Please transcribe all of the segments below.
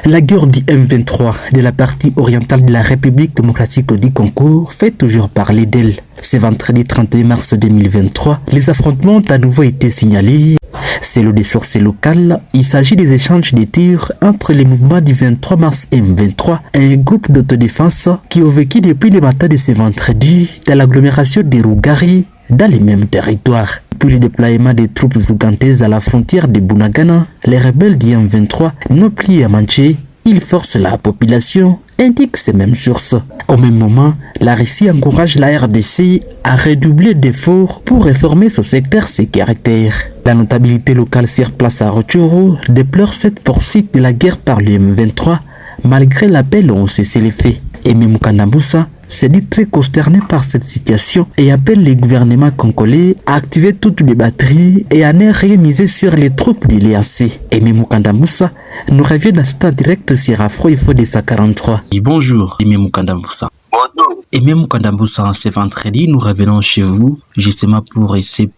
La guerre du M23 de la partie orientale de la République démocratique du Congo fait toujours parler d'elle. Ce vendredi 31 mars 2023, les affrontements ont à nouveau été signalés. Selon des sources locales, il s'agit des échanges de tirs entre les mouvements du 23 mars M23 et un groupe d'autodéfense qui ont vécu depuis le matin de ce vendredi dans l'agglomération de Rugari, dans les mêmes territoires. Puis le déploiement des troupes ougandaises à la frontière de Bunagana, les rebelles du M23 n'ont plus à manger. Ils forcent la population, indiquent ces mêmes sources. Au même moment, la Russie encourage la RDC à redoubler d'efforts pour réformer son secteur sécuritaire. La notabilité locale sur place à Rutshuru déplore cette poursuite de la guerre par le M23, malgré l'appel au cessez-le-feu. Aimé Mukanda Mbusa s'est dit très consterné par cette situation et appelle les gouvernements congolais à activer toutes les batteries et à ne rien miser sur les troupes de l'EAC. Aimé Mukanda Mbusa nous revient d'instant direct sur Afro Info de sa 43. Et bonjour, Aimé Mukanda Mbusa. Bonjour. Aimé Mukanda Mbusa, ce vendredi, nous revenons chez vous justement pour essayer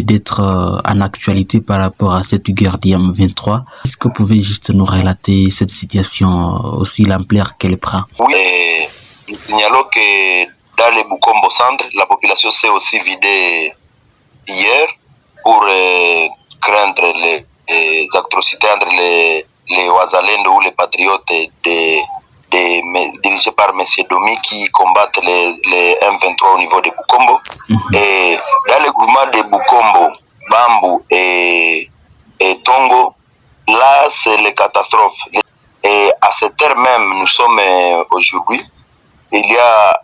d'être en actualité par rapport à cette guerre du M23. Est-ce que vous pouvez juste nous relater cette situation, aussi l'ampleur qu'elle prend? Oui. Signalons que dans le Bukombo Centre, la population s'est aussi vidée hier pour craindre les atrocités entre les Wazalendo ou les patriotes dirigés par M. Domi qui combattent les M23 au niveau de Bukombo. Et dans le groupement de Bukombo, Bambou et Tongo, là c'est les catastrophes. Et à cette heure même, nous sommes aujourd'hui, il y a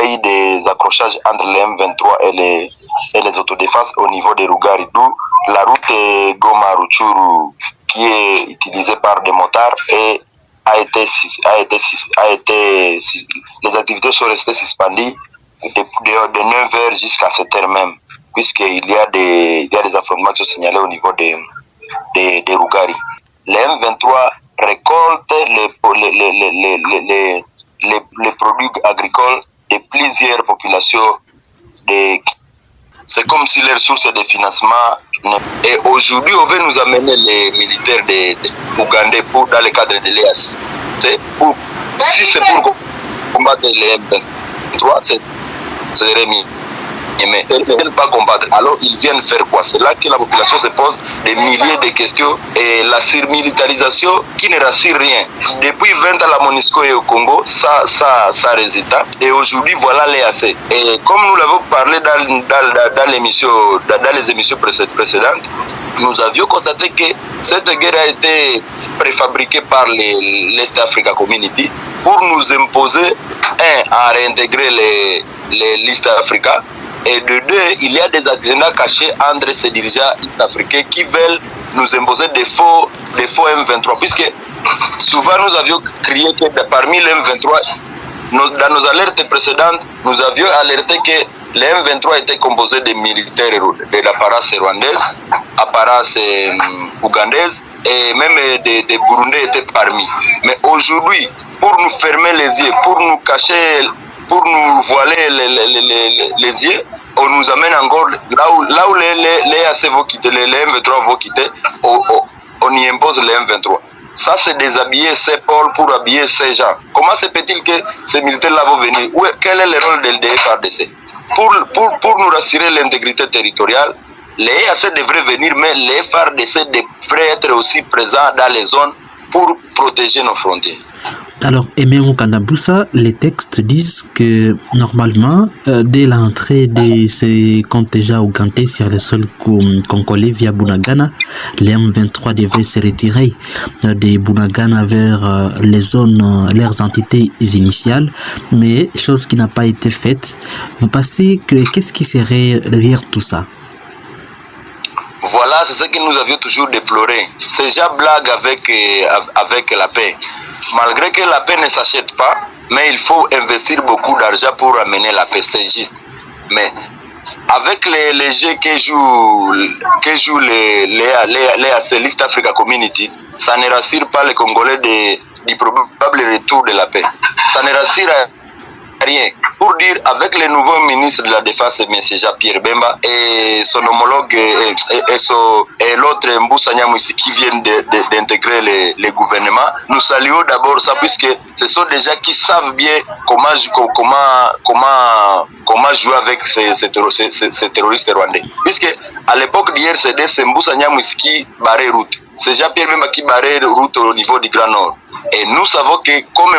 eu des accrochages entre les M23 et les autodéfenses au niveau de Rugari, d'où la route Goma-Rutshuru qui est utilisée par des motards et les activités sont restées suspendues de 9h jusqu'à cette heure même, puisqu'il y a des affrontements qui sont signalés au niveau de Rugari. Les M23 récoltent les produits agricoles de plusieurs populations. C'est comme si leur source de financement. Et aujourd'hui, on veut nous amener les militaires ougandais dans le cadre de l'EAC. Si c'est pour combattre les M23, c'est remis. Mais ils ne veulent pas combattre. Alors ils viennent faire quoi? C'est là que la population se pose des milliers de questions et la surmilitarisation qui ne rassure rien. Depuis 20 ans, la MONUSCO est au Congo, ça résultat. Et aujourd'hui, voilà l'EAC. Et comme nous l'avons parlé dans les émissions précédentes, nous avions constaté que cette guerre a été préfabriquée par l'Est Africa Community pour nous imposer, à réintégrer l'East Africa. Et de deux, il y a des agendas cachés entre ces dirigeants africains qui veulent nous imposer des faux M23. Puisque souvent nous avions crié que parmi les M23, dans nos alertes précédentes, nous avions alerté que les M23 étaient composés de militaires de l'apparence rwandaise, apparence ougandaise et même des Burundais étaient parmi. Mais aujourd'hui, pour nous fermer les yeux, pour nous cacher, pour nous voiler les yeux, on nous amène encore là où les AC vont quitter, les M23 vont quitter, on y impose les M23. Ça, c'est déshabiller ces pôles pour habiller ces gens. Comment se peut-il que ces militaires-là vont venir? Quel est le rôle des FARDC? Pour nous rassurer l'intégrité territoriale, les EAC devraient venir, mais les FARDC devraient être aussi présents dans les zones pour protéger nos frontières. Alors, Aimé Mukanda Mbusa, les textes disent que normalement, dès l'entrée de ces contingents ougandais sur le sol congolais via Bunagana, les M23 devaient se retirer de Bunagana vers les zones, leurs entités initiales, mais chose qui n'a pas été faite. Vous pensez que qu'est-ce qui serait derrière tout ça? Voilà, c'est ce que nous avions toujours déploré. Ces gens blaguent avec la paix. Malgré que la paix ne s'achète pas, mais il faut investir beaucoup d'argent pour amener la paix, c'est juste. Mais avec les jeux que jouent les l'East Africa Community, ça ne rassure pas les Congolais du probable retour de la paix. Ça ne rassure rien. Pour dire, avec le nouveau ministre de la Défense, M. Jean-Pierre Bemba, et son homologue et l'autre Mboussa Nyamwisi qui viennent d'intégrer le gouvernement, nous saluons d'abord ça, puisque ce sont des gens qui savent bien comment jouer avec ces terroristes rwandais. Puisque à l'époque d'hier, c'est Mboussa Nyamwisi qui barrait route. C'est Jean-Pierre Bemba qui barrait route au niveau du Grand Nord. Et nous savons que comme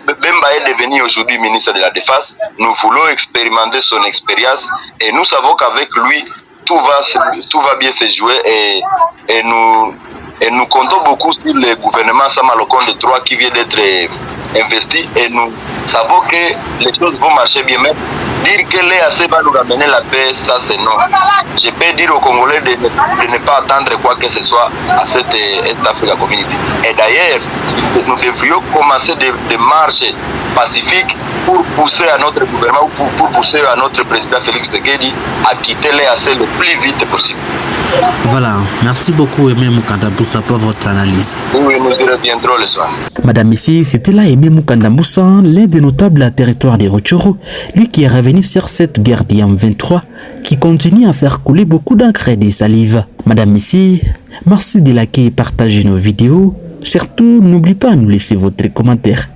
Bemba est devenu aujourd'hui ministre de la Défense, nous voulons expérimenter son expérience et nous savons qu'avec lui, tout va bien se jouer et nous comptons beaucoup sur le gouvernement Samalokon de 3 qui vient d'être investi et nous savons que les choses vont marcher bien. Mais dire que l'EAC va nous ramener la paix, ça c'est non. Je peux dire aux Congolais de ne pas attendre quoi que ce soit à cette East Africa Community. Et d'ailleurs, nous devrions commencer des marches pacifiques pour pousser à notre gouvernement, pour pousser à notre président Félix Tshisekedi à quitter l'EAC le plus vite possible. Voilà, merci beaucoup Aimé Mukanda Moussa pour votre analyse. Oui, nous y reviendrons le soir. Madame ici, c'était là Aimé Mukanda Moussa, l'un des notables à territoire des Rutshuru, lui qui est revenu sur cette guerre du M23 qui continue à faire couler beaucoup d'encre et de salive. Madame ici, merci de liker et partager nos vidéos. Surtout, n'oubliez pas de nous laisser votre commentaire.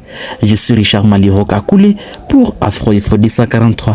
Je suis Richard Maliro Kakoulé pour Afro Info 243.